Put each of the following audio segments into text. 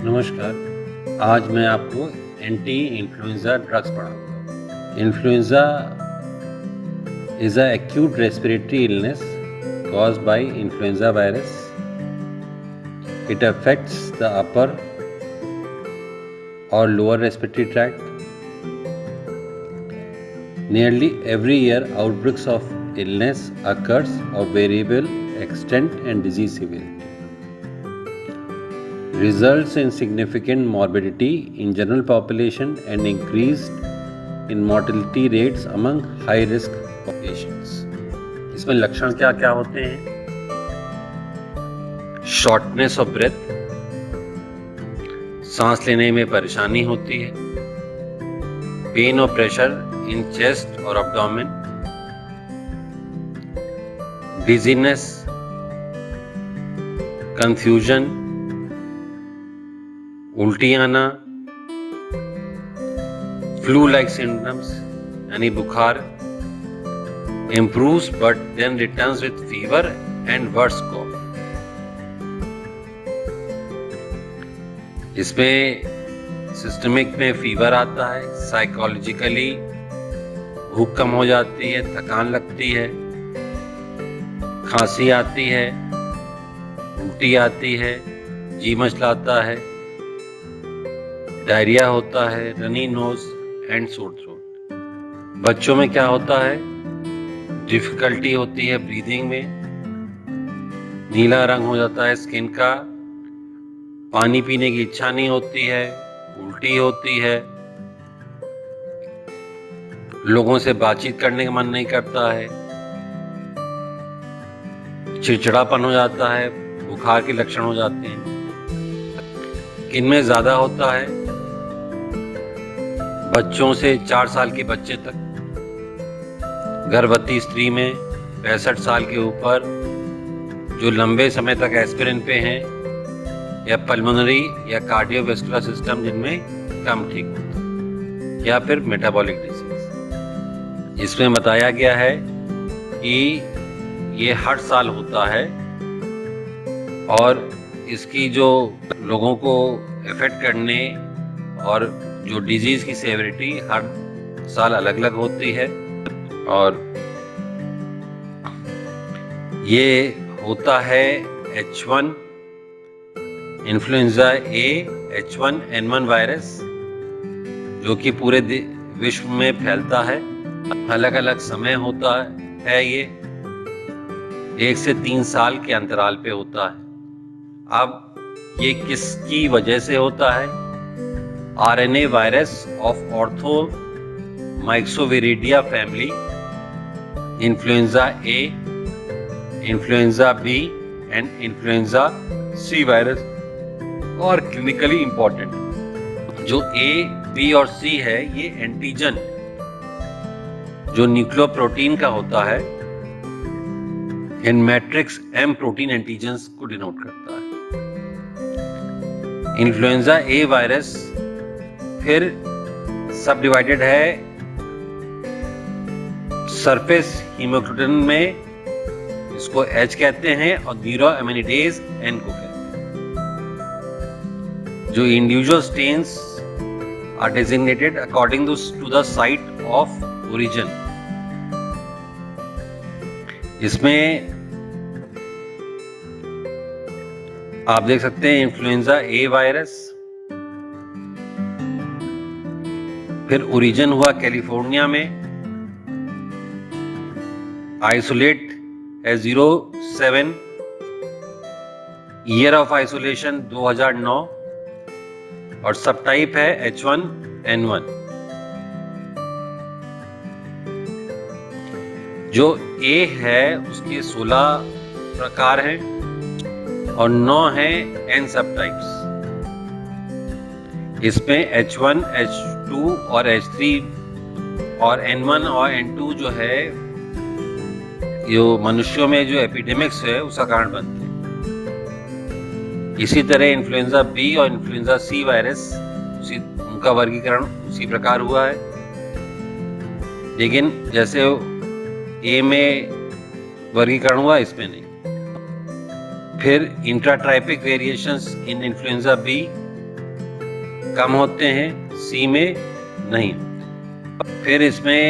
नमस्कार। आज मैं आपको एंटी इन्फ्लुएंजा ड्रग्स पढ़ाऊंगा। Influenza is a acute respiratory illness caused by influenza virus. It affects the upper or lower respiratory tract. Nearly every year, outbreaks of illness occurs of variable extent and disease severity. Results in significant morbidity in general population and increased in mortality rates among high risk populations. इसमें लक्षण क्या क्या होते हैं? Shortness of breath, सांस लेने में परेशानी होती है, पेन और प्रेशर इन चेस्ट और एब्डोमेन, डिजीनेस, कंफ्यूजन, उल्टी आना, फ्लू लाइक सिम्टम्स यानी बुखार, improves but then returns with fever and worse cough. इसमें सिस्टमिक में फीवर आता है, साइकोलॉजिकली भूख कम हो जाती है, थकान लगती है, खांसी आती है, उल्टी आती है, जी मचलाता है, डायरिया होता है, runny nose and sore throat. बच्चों में क्या होता है? डिफिकल्टी होती है ब्रीदिंग में, नीला रंग हो जाता है स्किन का, पानी पीने की इच्छा नहीं होती है, उल्टी होती है, लोगों से बातचीत करने का मन नहीं करता है, चिड़चिड़ापन हो जाता है, बुखार के लक्षण हो जाते हैं। किनमें ज्यादा होता है? बच्चों से 4 साल के बच्चे तक, गर्भवती स्त्री में, 65 साल के ऊपर, जो लंबे समय तक एस्पिरिन पे हैं, या पल्मोनरी या कार्डियोवैस्कुलर सिस्टम जिनमें कम ठीक होता है, या फिर मेटाबॉलिक डिजीज। इसमें बताया गया है कि ये हर साल होता है और इसकी जो लोगों को इफेक्ट करने और जो डिजीज की सेवरिटी हर साल अलग अलग होती है। और ये होता है H1 इन्फ्लुएंजा ए, H1N1 वायरस, जो कि पूरे विश्व में फैलता है। अलग अलग समय होता है, ये 1 से 3 साल के अंतराल पे होता है। अब ये किसकी वजह से होता है? RNA virus of ortho myxoviridae family, influenza A, influenza B and influenza C virus. और क्लिनिकली इंपॉर्टेंट जो ए, बी और सी है, ये एंटीजन जो न्यूक्लियोप्रोटीन का होता है, इन मैट्रिक्स एम प्रोटीन एंटीजन्स को डिनोट करता है। इन्फ्लुएंजा ए वायरस फिर सब डिवाइडेड है सरफेस हीमोग्लोबिन में, इसको H कहते हैं, और न्यूरोएमिनिडेज N को कहते हैं। जो individual strains are designated according to the site of origin. इसमें आप देख सकते हैं इन्फ्लुएंजा ए वायरस, फिर ओरिजिन हुआ कैलिफोर्निया में, आइसोलेट है 07, ईयर ऑफ आइसोलेशन 2009, और सब टाइप है H1N1। जो A है उसके 16 प्रकार हैं और 9 हैं N सब टाइप्स। इसमें H1, H2 और H3 और N1 और N2 जो है, जो मनुष्यों में जो एपिडेमिक्स है उसका कारण बनते हैं। इसी तरह इन्फ्लुएंजा बी और इन्फ्लुएंजा सी वायरस, उनका वर्गीकरण उसी प्रकार हुआ है, लेकिन जैसे ए में वर्गीकरण हुआ, इसमें नहीं। फिर इंट्राट्राइपिक वेरिएशंस इन इन्फ्लुएंजा बी कम होते हैं, सी में नहीं होते। फिर इसमें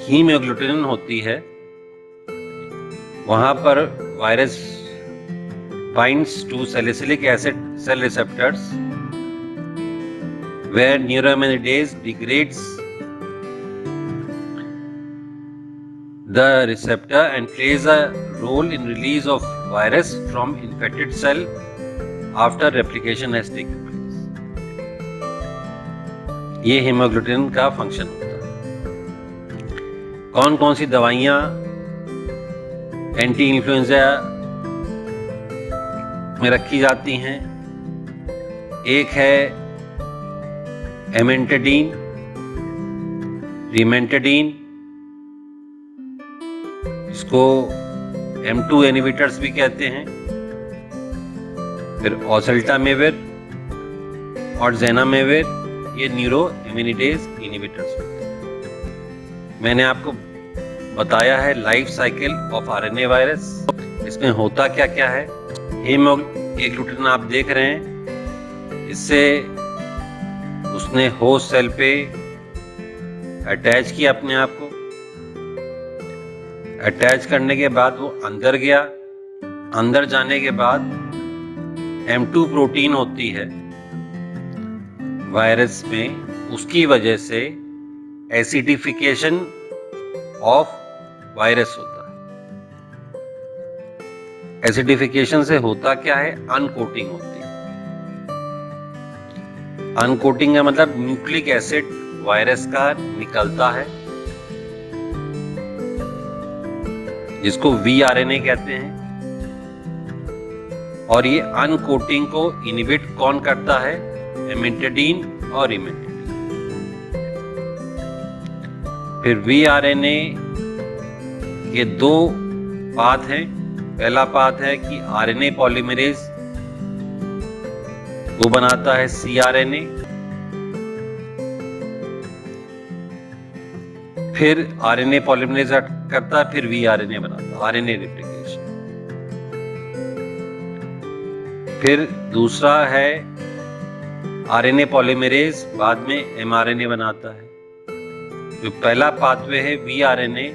हीमोग्लूटिन होती है, वहां पर virus binds to salicylic acid cell receptors where neuraminidase degrades the receptor and plays a role in release of virus from infected cell after replication has taken place. ये हीमोग्लूटिन का फंक्शन होता है। कौन कौन सी दवाइयाँ एंटी इन्फ्लुएंजा में रखी जाती हैं? एक है एमेंटाडीन, रिमेंटाडीन, इसको M2 इनहिबिटर्स भी कहते हैं। फिर ओसेल्टामेविर और ज़ेनामेविर, ये न्यूरो इम्यूनिडेज इनहिबिटर्स होते हैं। मैंने आपको बताया है life cycle of RNA virus. इसमें होता क्या क्या है। हीमोग्लूटिन आप देख रहे हैं, इससे उसने होस्ट सेल पे अटैच किया अपने आप को। अटैच करने के बाद वो अंदर गया। अंदर जाने के बाद M2 प्रोटीन होती है वायरस में, उसकी वजह से एसिडिफिकेशन ऑफ वायरस होता है। एसिडिफिकेशन से होता क्या है, अनकोटिंग होती है। अनकोटिंग का मतलब न्यूक्लिक एसिड वायरस का निकलता है, जिसको वीआरएनए कहते हैं। और ये अनकोटिंग को इनहिबिट कौन करता है, एमेंटाडीन और इमेंटाडीन। फिर वीआरएनए के दो पाथ हैं। पहला पाथ है कि आरएनए पॉलीमरेज वो बनाता है सीआरएनए, फिर आरएनए पॉलीमरेज करता है, फिर वीआरएनए बनाता है, आरएनए रेप्लिकेशन। फिर दूसरा है आरएनए पॉलीमरेज बाद में एमआरएनए बनाता है। जो पहला पाथवे है वीआरएनए,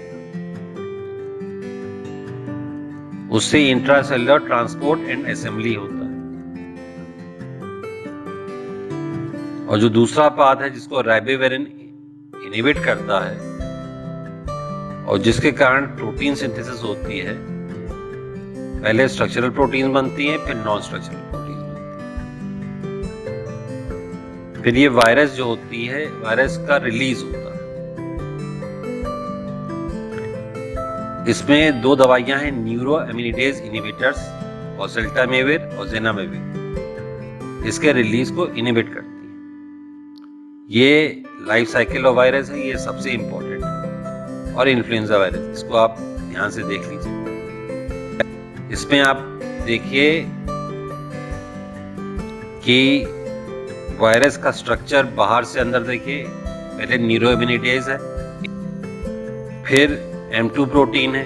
उससे इंट्रासेलुलर ट्रांसपोर्ट एंड असेंबली होता है। और जो दूसरा पाथ है जिसको राइबोविरिन इनहिबिट करता है और जिसके कारण प्रोटीन सिंथेसिस होती है, पहले स्ट्रक्चरल प्रोटीन बनती हैं, फिर नॉन स्ट्रक्चरल प्रोटीन बनती हैं। फिर ये वायरस जो होती है, वायरस का रिलीज होता है। इसमें दो दवाइयां हैं न्यूरो इम्यूनिडेज इनहिबिटर्स, ओसेल्टामेविर और ज़ेनामेविर, इसके रिलीज को इनहिबिट करती है। ये लाइफ साइकिल ऑफ वायरस है, ये सबसे इंपॉर्टेंट है। और इन्फ्लुएंजा वायरस, इसको आप ध्यान से देख लीजिए। इसमें आप देखिए कि वायरस का स्ट्रक्चर बाहर से अंदर देखिए। पहले न्यूरो इम्यूनिडेज है, फिर M2 प्रोटीन है,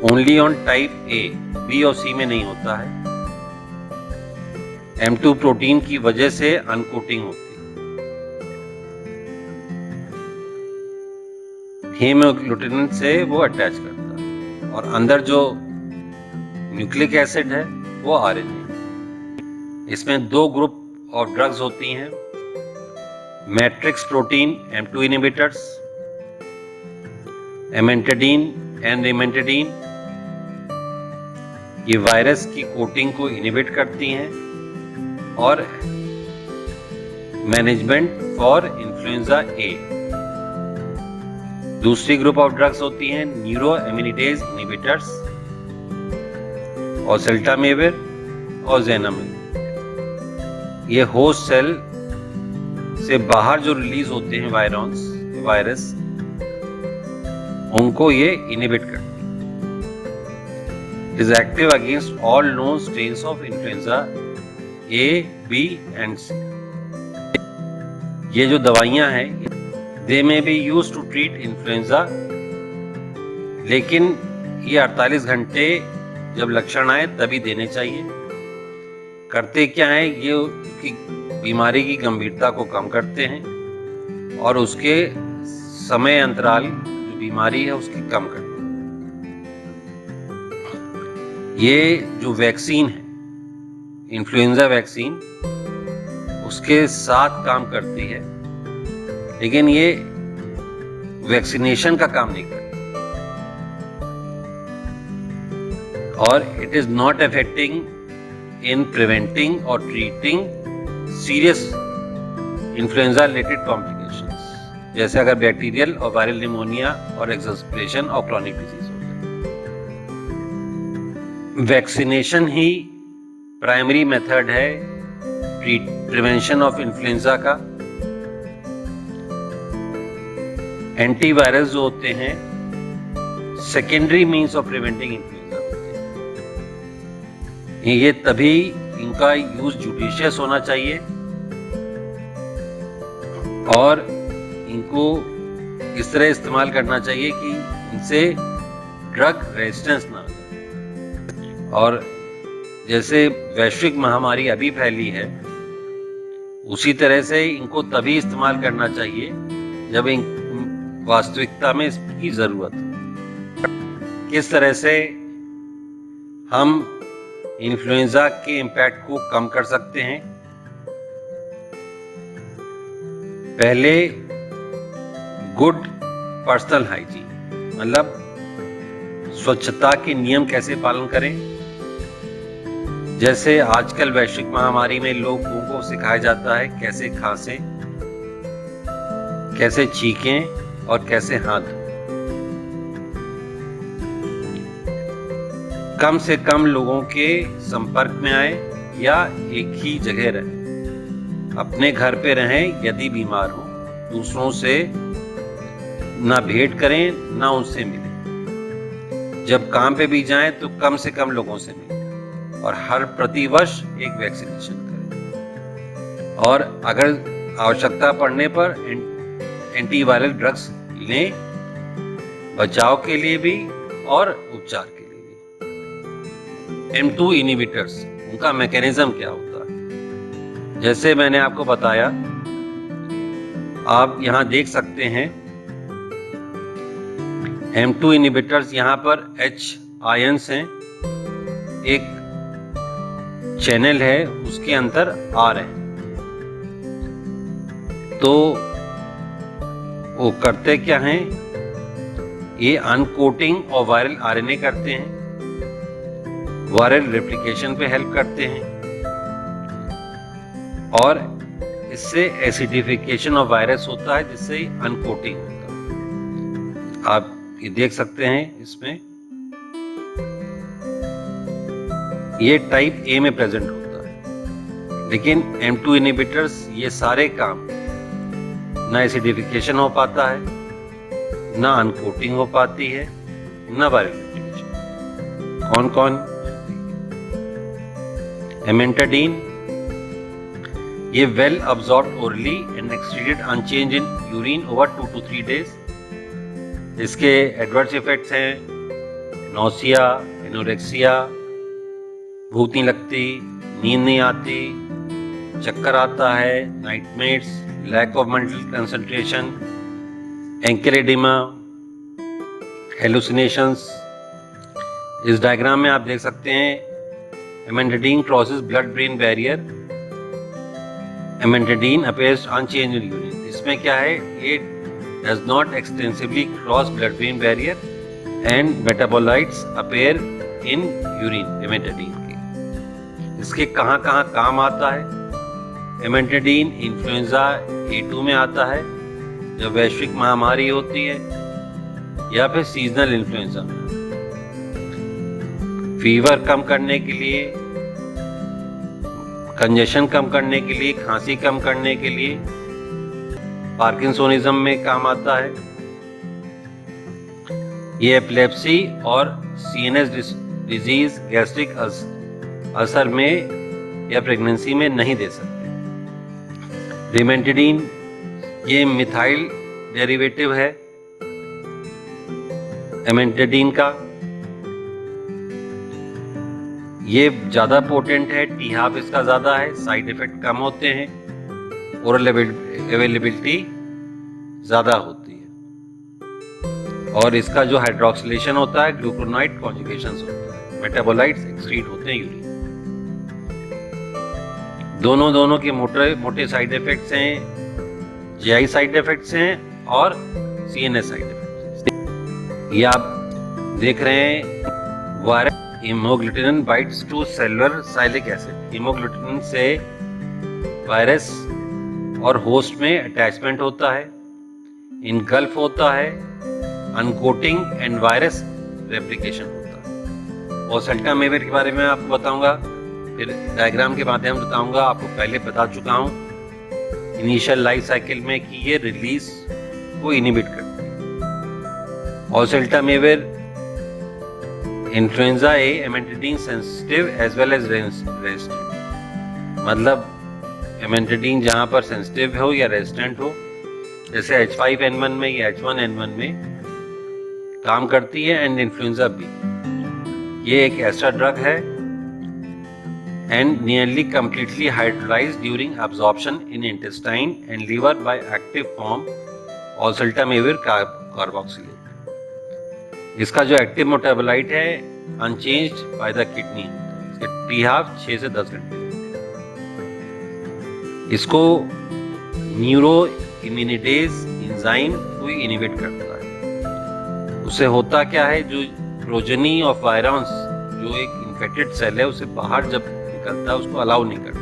only on type A, B और सी में नहीं होता है। M2 प्रोटीन की वजह से अनकोटिंग होती है। हीमोग्लूटिन से वो अटैच करता है और अंदर जो न्यूक्लिक एसिड है वो आरएनए। इसमें दो ग्रुप ऑफ ड्रग्स होती हैं, matrix protein M2 inhibitors, amantadine and rimantadine. ये वायरस की कोटिंग को इनहिबिट करती हैं और मैनेजमेंट फॉर इन्फ्लुएंजा ए। दूसरी ग्रुप ऑफ ड्रग्स होती हैं न्यूरो इम्यूनिडेज इनहिबिटर्स, ओसेल्टामेविर और ज़ेनामेविर। ये होस्ट सेल से बाहर जो रिलीज होते हैं वायरस, उनको ये इनहिबिट करती है। It is active against all known strains of influenza A, B and C. ये जो दवाइयां हैं, they may be use to treat influenza, लेकिन ये 48 घंटे जब लक्षण आए तभी देने चाहिए। करते क्या है, ये उसकी बीमारी की गंभीरता को कम करते हैं और उसके समय अंतराल जो बीमारी है उसकी कम करते हैं। ये जो वैक्सीन है, इन्फ्लुएंजा वैक्सीन, उसके साथ काम करती है, लेकिन ये वैक्सीनेशन का काम नहीं करती और it is not affecting in preventing और treating serious influenza related complications, जैसे अगर बैक्टीरियल और वायरल निमोनिया और एक्सस्पिरेशन और क्रॉनिक डिजीज हो जाए। वैक्सीनेशन ही प्राइमरी मेथड है प्रिवेंशन ऑफ इन्फ्लुएंजा का। एंटीवायरस जो होते हैं secondary means of preventing influenza होते हैं। ये तभी इनका यूज जुडिशियस होना चाहिए और इनको इस तरह इस्तेमाल करना चाहिए कि इनसे ड्रग रेजिस्टेंस ना हो जाए। और जैसे वैश्विक महामारी अभी फैली है, उसी तरह से इनको तभी इस्तेमाल करना चाहिए जब वास्तविकता में इसकी जरूरत हो। किस तरह से हम इन्फ्लुएंजा के इम्पैक्ट को कम कर सकते हैं? पहले गुड पर्सनल हाइजीन, मतलब स्वच्छता के नियम कैसे पालन करें। जैसे आजकल वैश्विक महामारी में लोगों को सिखाया जाता है कैसे खांसें, कैसे छींकें और कैसे हाथ धोएं। कम से कम लोगों के संपर्क में आए या एक ही जगह रहें, अपने घर पे रहें। यदि बीमार हो, दूसरों से ना भेंट करें ना उनसे मिलें। जब काम पे भी जाएं तो कम से कम लोगों से मिलें और हर प्रतिवर्ष एक वैक्सीनेशन करें और अगर आवश्यकता पड़ने पर एंटीवायरल ड्रग्स लें, बचाव के लिए भी और उपचार के लिए भी। M2 इनहिबिटर्स, उनका मैकेनिज्म क्या होता है? जैसे मैंने आपको बताया, आप यहां देख सकते हैं M2 इनहिबिटर्स, यहां पर H आयंस हैं, एक चैनल है उसके अंदर R है। तो वो करते क्या हैं? ये अनकोटिंग और वायरल आरएनए करते हैं, वायरल रेप्लिकेशन पे हेल्प करते हैं और इससे एसिडिफिकेशन ऑफ वायरस होता है, जिससे अनकोटिंग होता है। आप ये देख सकते हैं, इसमें ये टाइप ए में प्रेजेंट होता है, लेकिन M2 इनहिबिटर्स ये सारे काम, ना एसिडिफिकेशन हो पाता है, ना अनकोटिंग हो पाती है, ना वायरल रेप्लिकेशन। कौन कौन? एमेंटाडीन, ये well absorbed orally and excreted unchange in urine over 2 to 3 days। इसके एडवर्स इफेक्ट्स हैं नौसिया, एनोरेक्सिया, भूख नहीं लगती, नींद नहीं आती, चक्कर आता है, nightmares, lack of mental concentration, ankle edema, hallucinations. इस डायग्राम में आप देख सकते हैं amantadine crosses blood brain barrier, amantadine appears unchanged in urine. इसमें क्या है? It does not extensively cross blood brain barrier and metabolites appear in urine एमेंटाडीन के। इसके कहाँ कहाँ काम आता है? एमेंटाडीन इन्फ्लुएंजा A2 में आता है जब वैश्विक महामारी होती है, या फिर सीजनल इन्फ्लुएंजा में। फीवर कम करने के लिए, कंजेशन कम करने के लिए, खांसी कम करने के लिए, पार्किंसोनिज्म में काम आता है। ये एपिलेप्सी और CNS डिजीज, गैस्ट्रिक अल्सर में या प्रेगनेंसी में नहीं दे सकते। रिमेंटिडीन, ये मिथाइल डेरिवेटिव है एमेंटाडीन का। ये ज़्यादा पोटेंट है, T-half इसका ज़्यादा है, साइड इफेक्ट कम होते हैं, ओरल अवेलेबिलिटी ज़्यादा होती है, और इसका जो हाइड्रोक्सिलेशन होता है ग्लूकोनाइड कॉन्जुगेशन होता है, मेटाबोलाइट्स एक्सक्रीट होते हैं यूरिन। दोनों के मोटे साइड इफेक्ट्स हैं, जीआई साइड इफेक्ट्स हैं और सीएनएस साइड इफेक्ट्स। ये आप देख रहे हैं, virus hemagglutinin bites to cellular sialic acid. Hemagglutinin से वायरस और होस्ट में अटैचमेंट होता है, इनगल्फ होता है, अनकोटिंग एंड वायरस रेप्लिकेशन होता है। और ओसेल्टामेविर के बारे में आपको बताऊंगा, फिर डायग्राम के माध्यम से बताऊंगा। आपको पहले बता चुका हूं इनिशियल लाइफ साइकिल में कि ये रिलीज को इनिबिट करती है। Oseltamivir influenza A amantadine sensitive as well as resistant, मतलब एमेंटिडीन जहां पर सेंसिटिव हो या रेजिस्टेंट हो, जैसे H5N1 में या H1N1 में काम करती है, एंड इन्फ्लुएंजा बी। ये एक ऐसा ड्रग है and nearly completely hydrolyzed during absorption in intestine and liver by active form oseltamivir carboxylate। इसका जो एक्टिव मेटाबोलाइट है अनचेंज्ड बाय द किडनी, इसके T-half 6 से 10 घंटे। इसको न्यूरो इम्यूनिडेज एंजाइम को इनिबिट करता है। उससे होता क्या है, जो प्रोजेनी ऑफ वायरस, जो एक इन्फेक्टेड सेल है, उसे बाहर जब निकलता है उसको अलाउ नहीं करता।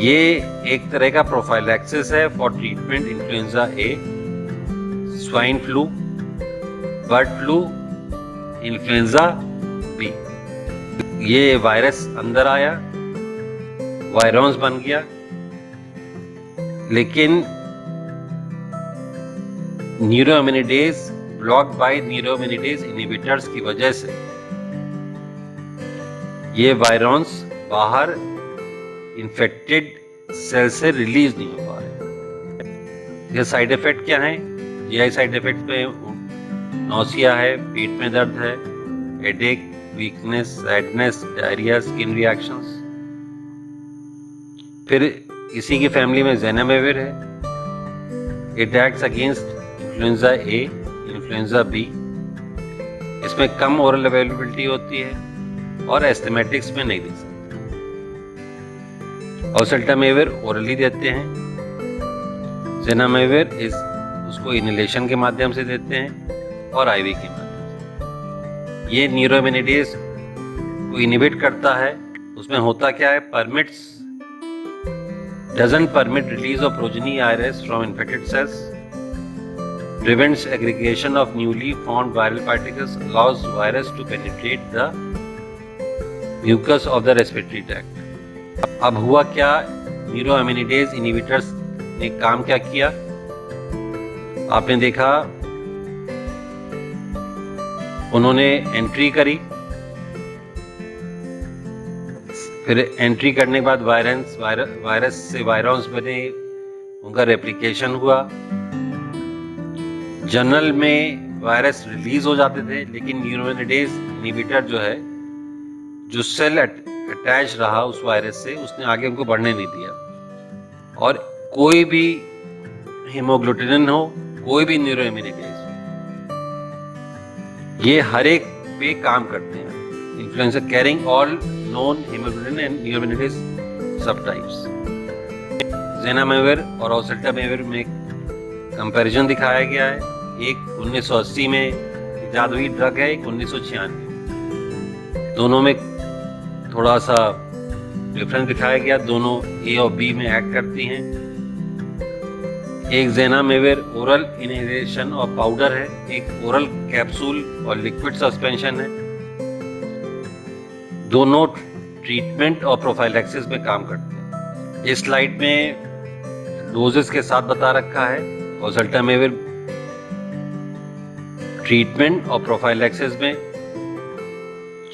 ये एक तरह का प्रोफाइलैक्सिस है for treatment influenza A, swine flu, bird flu, influenza B. ये वायरस अंदर आया, वायरस बन गया, लेकिन neuraminidase block by neuraminidase inhibitors की वजह से ये वायरस बाहर इन्फेक्टेड सेल से रिलीज नहीं हो पा रहे। ये साइड इफेक्ट क्या है? जीआई साइड इफेक्ट में नौसिया है, पेट में दर्द है, headache, weakness, sadness, diarrhoea, skin reactions. फिर इसी की फैमिली में ज़ेनामेविर है। It acts against influenza A, influenza B. इसमें कम ओरल अवेलेबिलिटी होती है और एस्थमेटिक्स में नहीं दे सकते। ओसेल्टामेविर ओरली देते हैं, ज़ेनामेविर उसको इनहेलेशन के माध्यम से देते हैं और आईवी के माध्यम से। ये न्यूरोइम्यूनिडेज को इनहिबिट करता है। उसमें होता क्या है, doesn't permit release of progeny iris from infected cells, prevents aggregation of newly formed viral particles, allows virus to penetrate the mucus of the respiratory tract। अब हुआ क्या, न्यूरोइम्यूनिडेज इनहिबिटर्स ने काम क्या किया, आपने देखा, उन्होंने एंट्री करी, फिर एंट्री करने के बाद वायरस से वायरस बने, उनका रेप्लिकेशन हुआ। जनरल में वायरस रिलीज हो जाते थे, लेकिन न्यूरोइम्यूनिडेज इनहिबिटर जो है, जो सेल अटैच रहा उस वायरस से, उसने आगे उनको बढ़ने नहीं दिया। और कोई भी हीमोग्लूटिनिन हो, कोई भी न्यूरोइम्यूनिडेज हो, ये हर एक पे काम करते हैं। Influenza carrying all non hemoglobin and neuraminidase subtypes. Zanamivir और ओसेल्टामेविर में कंपैरिजन दिखाया गया है। एक 1980 में इजाद हुई ड्रग है, एक 1996। दोनों में थोड़ा सा डिफरेंस दिखाया गया, दोनों ए और बी में एक्ट करती हैं। एक ज़ेनामेविर ओरल इनहेलेशन और पाउडर है, एक ओरल कैप्सूल और लिक्विड सस्पेंशन है। दोनों ट्रीटमेंट और प्रोफाइलैक्सिस में काम करते हैं। इस स्लाइड में डोजेस के साथ बता रखा है। ओसेल्टामेविर ट्रीटमेंट और प्रोफाइलैक्सिस में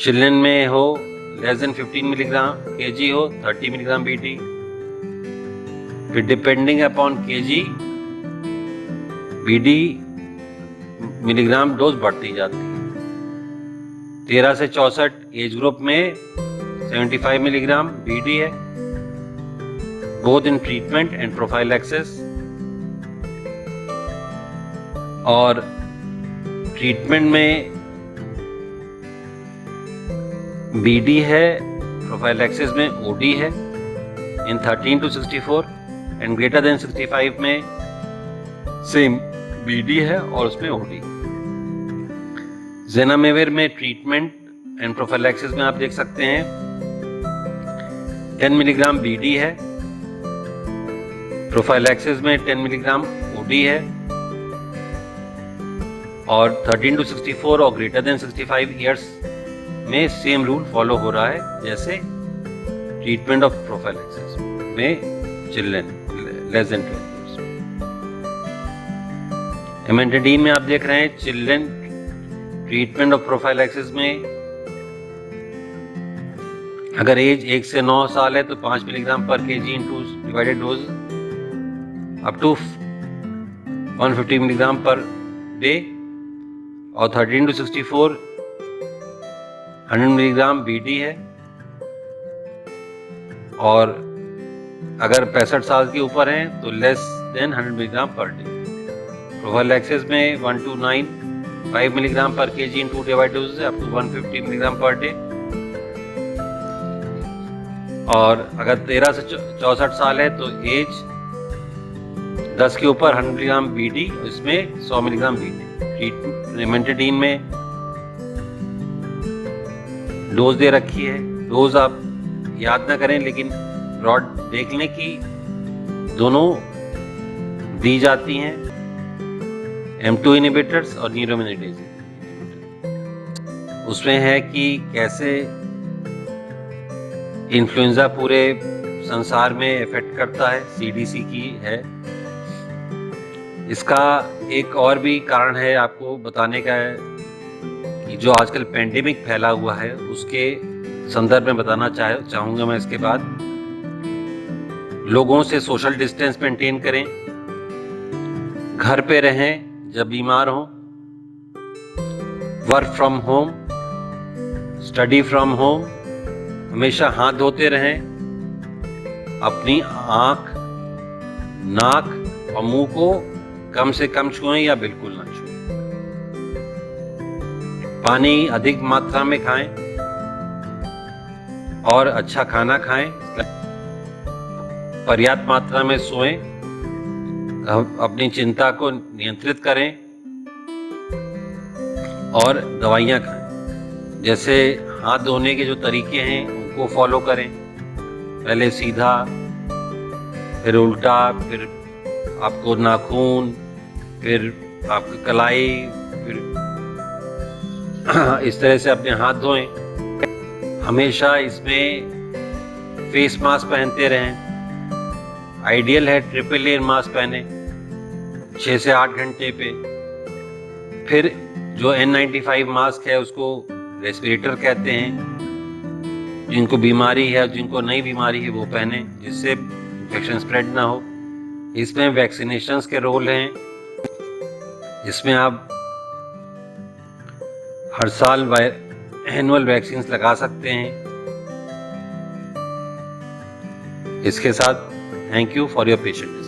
चिल्ड्रन में हो लेस देन 15 मिलीग्राम kg हो 30 मिलीग्राम BD, फिर depending upon kg BD milligram dose बढ़ती जाती है। 13 से 64 एज ग्रुप में 75 मिलीग्राम BD है, both in treatment and prophylaxis. और ट्रीटमेंट में BD है, प्रोफाइलैक्सिस में OD है इन 13 to 64 एंड ग्रेटर देन 65 में सेम BD है और उसमें OD। ज़ेनामेविर में ट्रीटमेंट एंड प्रोफाइलैक्सिस में आप देख सकते हैं 10 मिलीग्राम BD है, प्रोफाइलैक्सिस में 10 मिलीग्राम OD है और 13 to 64 और ग्रेटर देन 65 ईयर्स में सेम रूल फॉलो हो रहा है जैसे ट्रीटमेंट ऑफ प्रोफाइलैक्सिस में चिल्ड्रन लेस देन 12 ईयर्स। इमेंटेडीन में आप देख रहे हैं चिल्ड्रन ट्रीटमेंट ऑफ प्रोफाइलैक्सिस में अगर एज 1 से 9 साल है तो 5 milligram per kg into divided dose up to 150 milligram per day और 13 to 64 100 मिलीग्राम BD है और अगर 65 साल के ऊपर हैं तो less than 100 milligram per day. Prophylaxis में 1 to 9 5 milligram per kg into divided dose up to 150 milligram per day और अगर 13 से 64 साल है तो एज 10 के ऊपर 100 मिलीग्राम BD, इसमें 100 मिलीग्राम BD। इमेंटेडीन में डोज दे रखी है, डोज आप याद ना करें लेकिन ब्रॉड देख लें कि दोनों दी जाती हैं, M2 इनहिबिटर्स और न्यूरोमिनेटेज। उसमें है कि कैसे इन्फ्लुएंजा पूरे संसार में इफेक्ट करता है, CDC की है। इसका एक और भी कारण है आपको बताने का है कि जो आजकल पेंडेमिक फैला हुआ है उसके संदर्भ में बताना चाहूँगा मैं। इसके बाद लोगों से सोशल डिस्टेंस मेंटेन करें, घर पे रहें जब बीमार हों, work from home, study from home, हमेशा हाथ धोते रहें, अपनी आँख, नाक और मुंह को कम से कम छुएं या बिल्कुल ना छुएं। पानी अधिक मात्रा में खाएं और अच्छा खाना खाएं, पर्याप्त मात्रा में सोएं, अपनी चिंता को नियंत्रित करें और दवाइयाँ खाएं। जैसे हाथ धोने के जो तरीके हैं उनको फॉलो करें, पहले सीधा, फिर उल्टा, फिर आपको नाखून, फिर आपकी कलाई, फिर इस तरह से अपने हाथ धोएं। हमेशा इसमें फेस मास्क पहनते रहें। आइडियल है ट्रिपल लेयर मास्क पहने 6 से 8 घंटे पे। फिर जो N95 मास्क है उसको रेस्पिरेटर कहते हैं, जिनको बीमारी है, जिनको नई बीमारी है वो पहने जिससे इन्फेक्शन स्प्रेड ना हो। इसमें वैक्सीनेशंस के रोल हैं, इसमें आप हर साल एनुअल वैक्सीन लगा सकते हैं। इसके साथ thank you for your patience.